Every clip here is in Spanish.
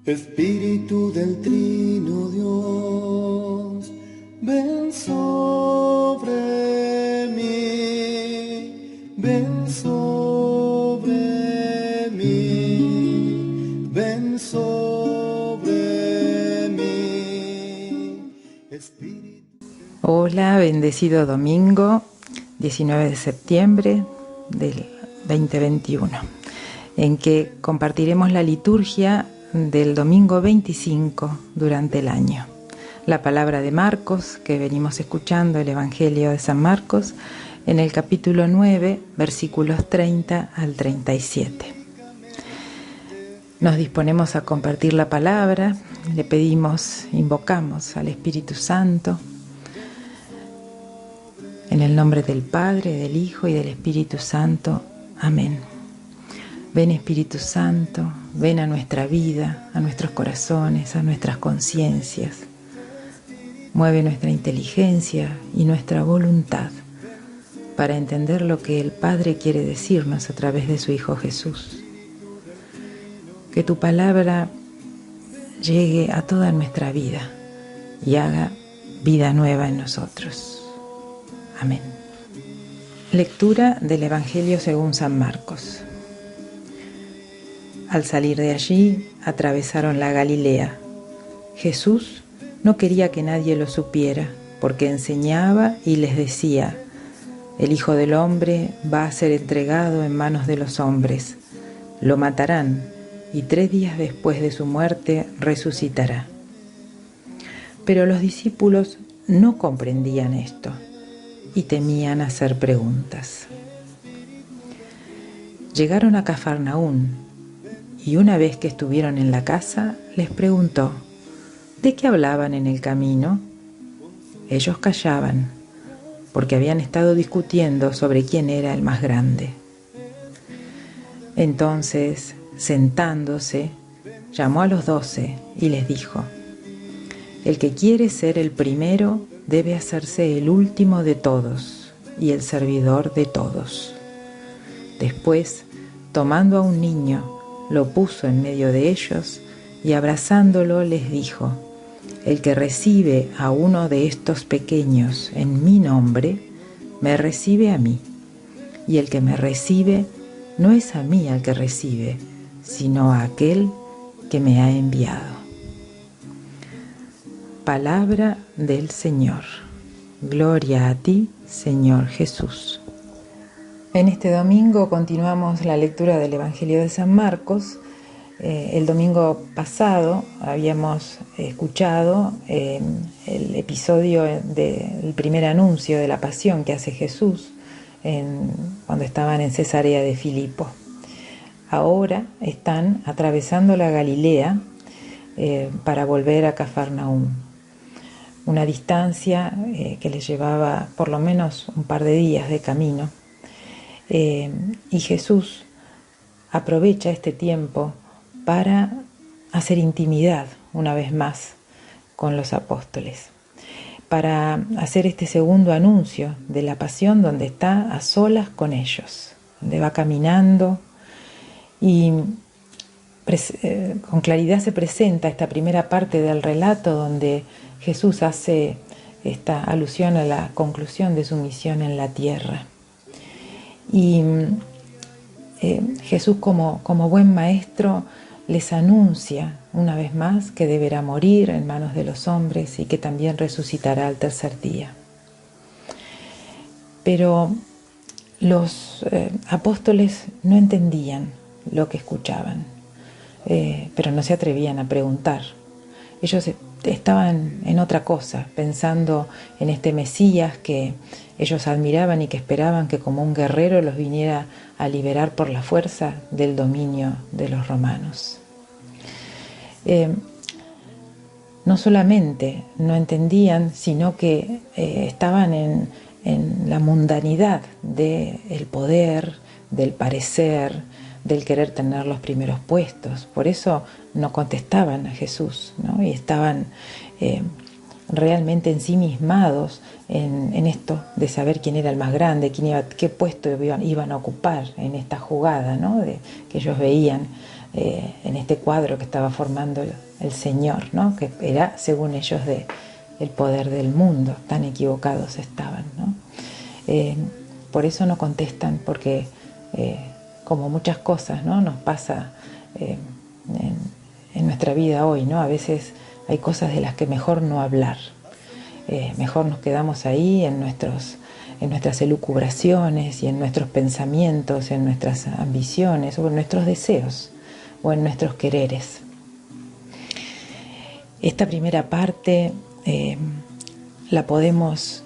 Espíritu del Trino Dios, ven sobre mí, ven sobre mí, ven sobre mí. Espíritu. Hola, bendecido domingo, 19 de septiembre del 2021, en que compartiremos la liturgia del domingo 25 durante el año. La palabra de Marcos, que venimos escuchando, el Evangelio de San Marcos, en el capítulo 9, versículos 30 al 37. Nos disponemos a compartir la palabra, le pedimos, invocamos al Espíritu Santo, en el nombre del Padre, del Hijo y del Espíritu Santo. Amén. Ven Espíritu Santo, ven a nuestra vida, a nuestros corazones, a nuestras conciencias. Mueve nuestra inteligencia y nuestra voluntad para entender lo que el Padre quiere decirnos a través de su Hijo Jesús. Que tu palabra llegue a toda nuestra vida y haga vida nueva en nosotros. Amén. Lectura del Evangelio según San Marcos. Al salir de allí, atravesaron la Galilea. Jesús no quería que nadie lo supiera, porque enseñaba y les decía: el Hijo del Hombre va a ser entregado en manos de los hombres. Lo matarán, y 3 días después de su muerte resucitará. Pero los discípulos no comprendían esto y temían hacer preguntas. Llegaron a Cafarnaún, y una vez que estuvieron en la casa, les preguntó: ¿de qué hablaban en el camino? Ellos callaban, porque habían estado discutiendo sobre quién era el más grande. Entonces, sentándose, llamó a los 12 y les dijo: el que quiere ser el primero debe hacerse el último de todos y el servidor de todos. Después, tomando a un niño, lo puso en medio de ellos y abrazándolo les dijo: el que recibe a uno de estos pequeños en mi nombre, me recibe a mí, y el que me recibe no es a mí al que recibe, sino a aquel que me ha enviado. Palabra del Señor. Gloria a ti, Señor Jesús. En este domingo continuamos la lectura del Evangelio de San Marcos. El domingo pasado habíamos escuchado el episodio del primer anuncio de la pasión que hace Jesús cuando estaban en Cesarea de Filipo. Ahora están atravesando la Galilea para volver a Cafarnaún. Una distancia que les llevaba por lo menos un par de días de camino. Y Jesús aprovecha este tiempo para hacer intimidad una vez más con los apóstoles, para hacer este segundo anuncio de la pasión, donde está a solas con ellos, donde va caminando y con claridad se presenta esta primera parte del relato donde Jesús hace esta alusión a la conclusión de su misión en la tierra. Y Jesús como buen maestro les anuncia una vez más que deberá morir en manos de los hombres y que también resucitará al tercer día. Pero los apóstoles no entendían lo que escuchaban, pero no se atrevían a preguntar. Ellos estaban en otra cosa, pensando en este Mesías que ellos admiraban y que esperaban que como un guerrero los viniera a liberar por la fuerza del dominio de los romanos. No solamente no entendían, sino que estaban en la mundanidad del poder, del parecer, del querer tener los primeros puestos. Por eso no contestaban a Jesús, ¿no? Y estaban realmente ensimismados en esto de saber quién era el más grande, qué puesto iban a ocupar en esta jugada, ¿no? Que ellos veían en este cuadro que estaba formando el Señor, ¿no? Que era, según ellos, el poder del mundo. Tan equivocados estaban, ¿no? Por eso no contestan, porque como muchas cosas, ¿no? Nos pasa en nuestra vida hoy, ¿no? A veces hay cosas de las que mejor no hablar. Mejor nos quedamos ahí en nuestras elucubraciones y en nuestros pensamientos, en nuestras ambiciones o en nuestros deseos o en nuestros quereres. Esta primera parte la podemos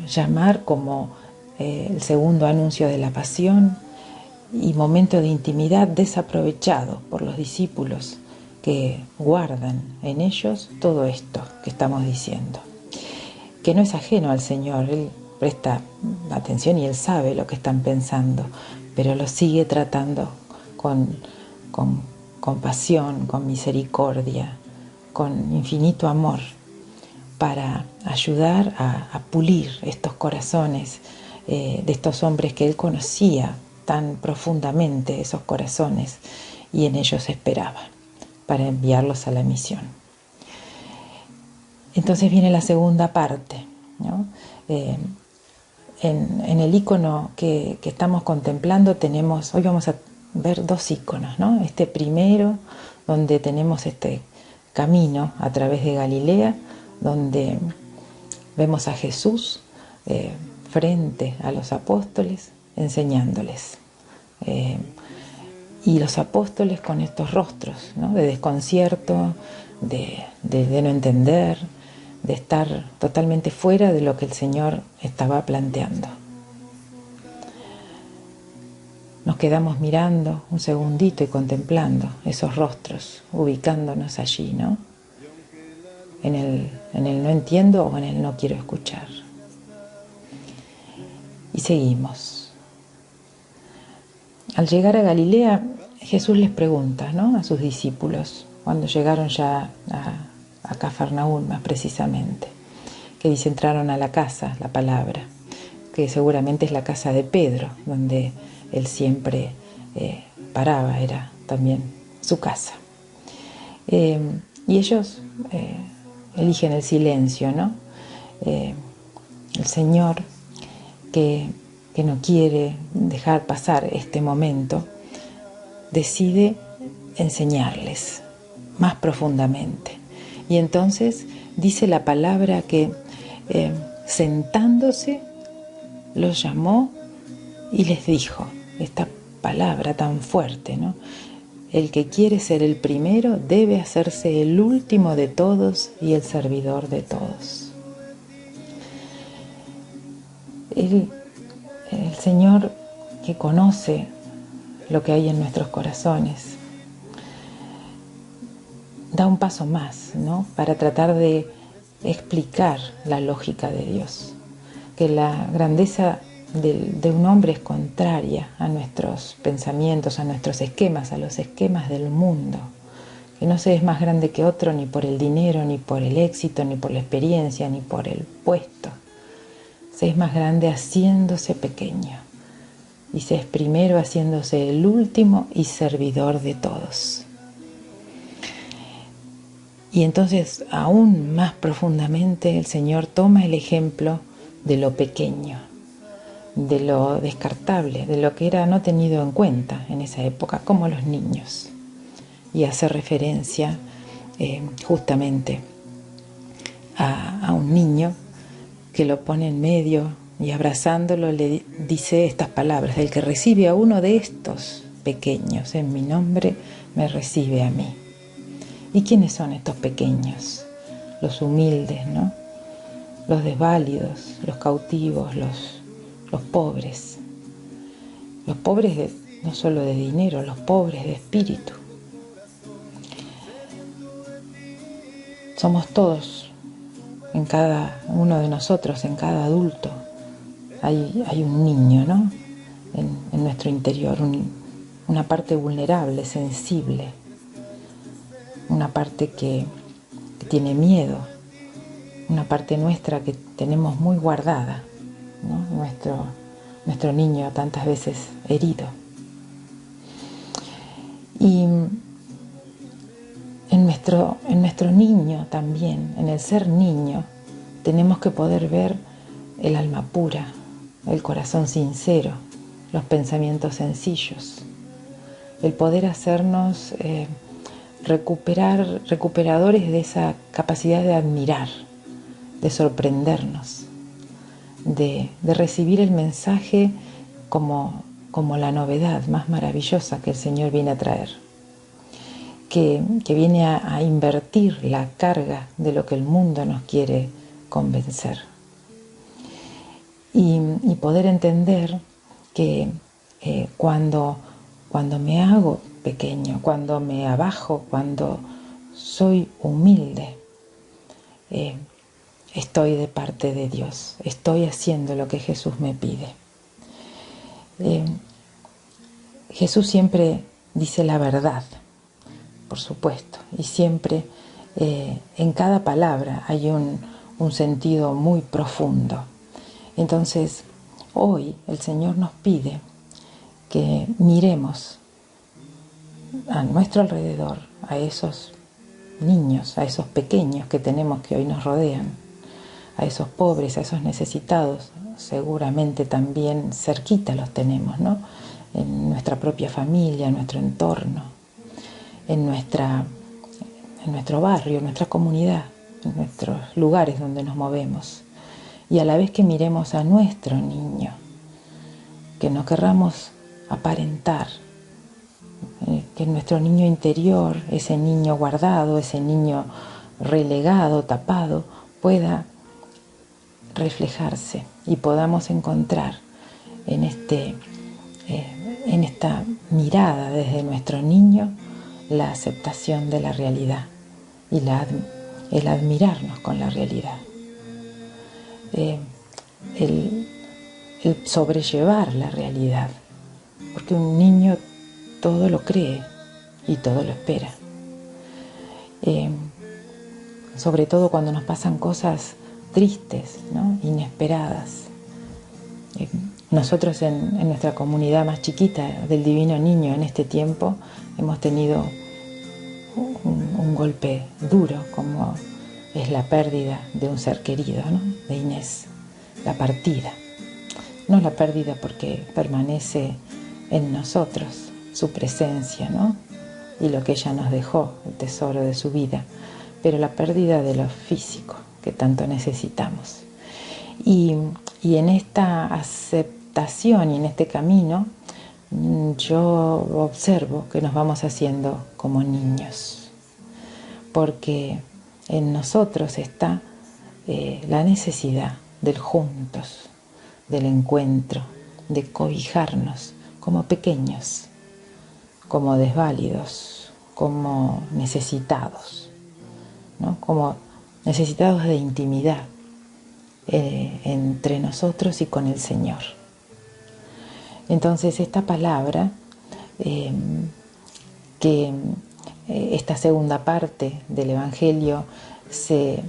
llamar como el segundo anuncio de la pasión y momento de intimidad desaprovechado por los discípulos que guardan en ellos todo esto que estamos diciendo, que no es ajeno al Señor. Él presta atención y Él sabe lo que están pensando, pero lo sigue tratando con compasión, con misericordia, con infinito amor, para ayudar a pulir estos corazones de estos hombres que Él conocía tan profundamente, esos corazones, y en ellos esperaba para enviarlos a la misión. Entonces viene la segunda parte, ¿no? En el icono que estamos contemplando hoy vamos a ver dos iconos, ¿no? Este primero, donde tenemos este camino a través de Galilea, donde vemos a Jesús frente a los apóstoles, enseñándoles. Y los apóstoles con estos rostros, ¿no? De desconcierto, de no entender, de estar totalmente fuera de lo que el Señor estaba planteando. Nos quedamos mirando un segundito y contemplando esos rostros, ubicándonos allí, ¿no? En el no entiendo o en el no quiero escuchar. Y seguimos. Al llegar a Galilea, Jesús les pregunta, ¿no? A sus discípulos, cuando llegaron ya a Cafarnaúm más precisamente, que dice entraron a la casa, la palabra, que seguramente es la casa de Pedro, donde él siempre paraba, era también su casa. Y ellos eligen el silencio, ¿no? El Señor que no quiere dejar pasar este momento, decide enseñarles más profundamente. Y entonces dice la palabra que sentándose los llamó y les dijo, esta palabra tan fuerte, ¿no? El que quiere ser el primero debe hacerse el último de todos y el servidor de todos. El Señor, que conoce lo que hay en nuestros corazones, da un paso más, ¿no? Para tratar de explicar la lógica de Dios, que la grandeza de un hombre es contraria a nuestros pensamientos, a nuestros esquemas, a los esquemas del mundo, que no se es más grande que otro ni por el dinero, ni por el éxito, ni por la experiencia, ni por el puesto. Se es más grande haciéndose pequeño, y se es primero haciéndose el último y servidor de todos. Y entonces, aún más profundamente, el Señor toma el ejemplo de lo pequeño, de lo descartable, de lo que era no tenido en cuenta en esa época, como los niños. Y hace referencia justamente a un niño que lo pone en medio y abrazándolo le dice estas palabras: el que recibe a uno de estos pequeños en mi nombre, me recibe a mí. ¿Y quiénes son estos pequeños? Los humildes, ¿no? Los desválidos, los cautivos, los pobres. Los pobres no solo de dinero, los pobres de espíritu. Somos todos, en cada uno de nosotros, en cada adulto, hay un niño, ¿no? En nuestro interior, una parte vulnerable, sensible, una parte que tiene miedo, una parte nuestra que tenemos muy guardada, ¿no? Nuestro niño tantas veces herido. Y en nuestro niño también, en el ser niño, tenemos que poder ver el alma pura, el corazón sincero, los pensamientos sencillos, el poder hacernos recuperadores de esa capacidad de admirar, de sorprendernos, de recibir el mensaje como la novedad más maravillosa que el Señor viene a traer, que viene a invertir la carga de lo que el mundo nos quiere convencer. Y poder entender que cuando me hago pequeño, cuando me abajo, cuando soy humilde, estoy de parte de Dios, estoy haciendo lo que Jesús me pide. Jesús siempre dice la verdad, por supuesto, y siempre en cada palabra hay un sentido muy profundo. Entonces, hoy el Señor nos pide que miremos a nuestro alrededor, a esos niños, a esos pequeños que tenemos que hoy nos rodean, a esos pobres, a esos necesitados, seguramente también cerquita los tenemos, ¿no? En nuestra propia familia, en nuestro entorno, en nuestro barrio, en nuestra comunidad, en nuestros lugares donde nos movemos. Y a la vez que miremos a nuestro niño, que no querramos aparentar, que nuestro niño interior, ese niño guardado, ese niño relegado, tapado, pueda reflejarse y podamos encontrar en esta mirada desde nuestro niño la aceptación de la realidad y el admirarnos con la realidad. El sobrellevar la realidad, porque un niño todo lo cree y todo lo espera. Sobre todo cuando nos pasan cosas tristes, ¿no? Inesperadas. Nosotros en nuestra comunidad más chiquita del Divino Niño en este tiempo hemos tenido un golpe duro, como es la pérdida de un ser querido, ¿no? De Inés, la partida. No la pérdida porque permanece en nosotros su presencia, ¿no? Y lo que ella nos dejó, el tesoro de su vida, pero la pérdida de lo físico que tanto necesitamos. Y en esta aceptación y en este camino yo observo que nos vamos haciendo como niños, porque en nosotros está la necesidad del juntos, del encuentro, de cobijarnos como pequeños, como desválidos, como necesitados, ¿no? Como necesitados de intimidad entre nosotros y con el Señor. Entonces esta palabra, esta segunda parte del Evangelio se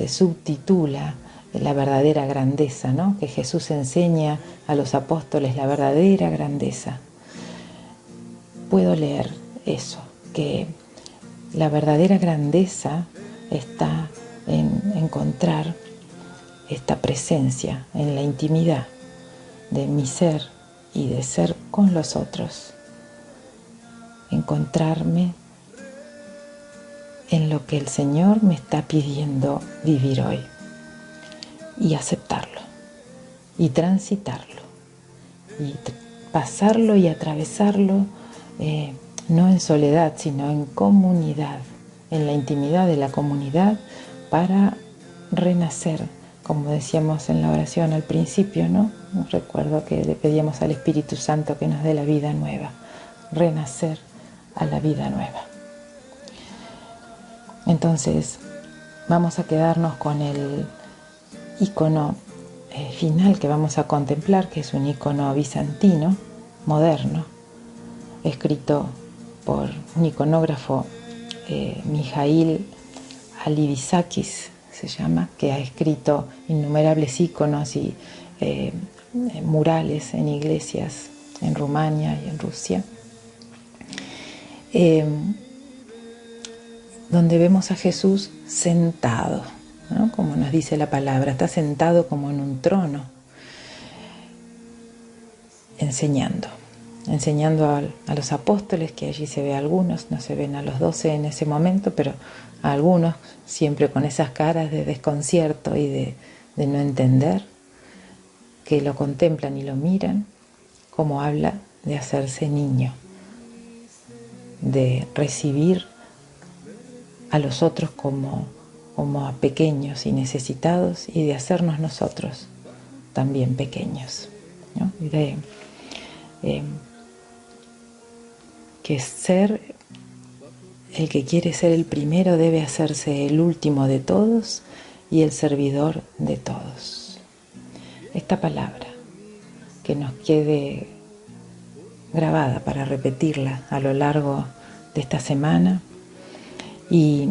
subtitula la verdadera grandeza, ¿no? Que Jesús enseña a los apóstoles la verdadera grandeza. Puedo leer eso, que la verdadera grandeza está en encontrar esta presencia en la intimidad de mi ser y de ser con los otros. Encontrarme en lo que el Señor me está pidiendo vivir hoy y aceptarlo y transitarlo y pasarlo y atravesarlo no en soledad sino en comunidad, en la intimidad de la comunidad, para renacer, como decíamos en la oración al principio, ¿no? Recuerdo que le pedíamos al Espíritu Santo que nos dé la vida nueva, renacer a la vida nueva. Entonces vamos a quedarnos con el icono final que vamos a contemplar, que es un icono bizantino, moderno, escrito por un iconógrafo, Mijail Alibisakis se llama, que ha escrito innumerables iconos y murales en iglesias en Rumania y en Rusia. donde vemos a Jesús sentado, ¿no? Como nos dice la palabra, está sentado como en un trono, enseñando a los apóstoles, que allí se ve a algunos, no se ven a los 12 en ese momento, pero a algunos siempre con esas caras de desconcierto y de no entender, que lo contemplan y lo miran, como habla de hacerse niño, de recibir a los otros como a pequeños y necesitados, y de hacernos nosotros también pequeños, ¿no? Y de que ser el que quiere ser el primero debe hacerse el último de todos y el servidor de todos. Esta palabra, que nos quede grabada para repetirla a lo largo de esta semana, y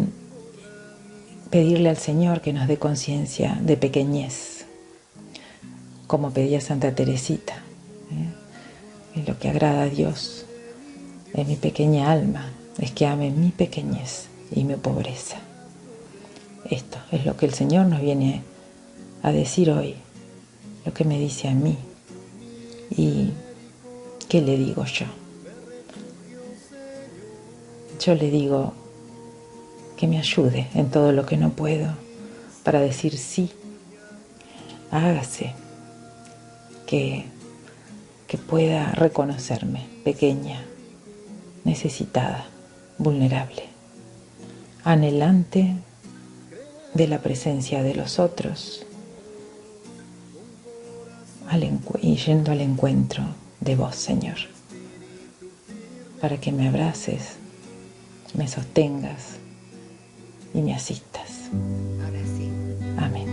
pedirle al Señor que nos dé conciencia de pequeñez, como pedía Santa Teresita, ¿eh? Lo que agrada a Dios en mi pequeña alma es que ame mi pequeñez y mi pobreza. Esto es lo que el Señor nos viene a decir hoy, lo que me dice a mí. ¿Y qué le digo yo? Yo le digo que me ayude en todo lo que no puedo, para decir sí, hágase, que pueda reconocerme pequeña, necesitada, vulnerable, anhelante de la presencia de los otros, y yendo al encuentro de vos, Señor, para que me abraces, me sostengas y me asistas. Ahora sí. Amén.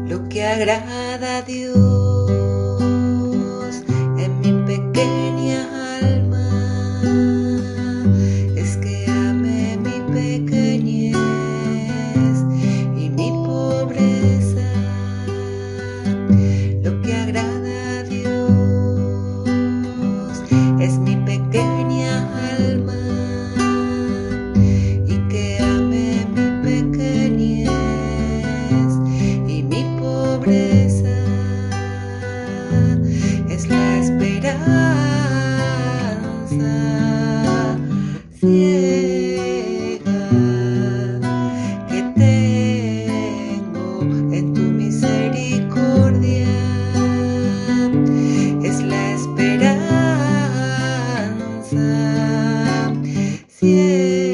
Lo que agrada a Dios en mi pequeña alma es que ame mi pequeñez y mi pobreza. Lo que agrada a Dios es mi pequeña alma y que ame mi pequeñez y mi pobreza. Es la esperanza ciega que tengo en tu misericordia. Es la esperanza ciega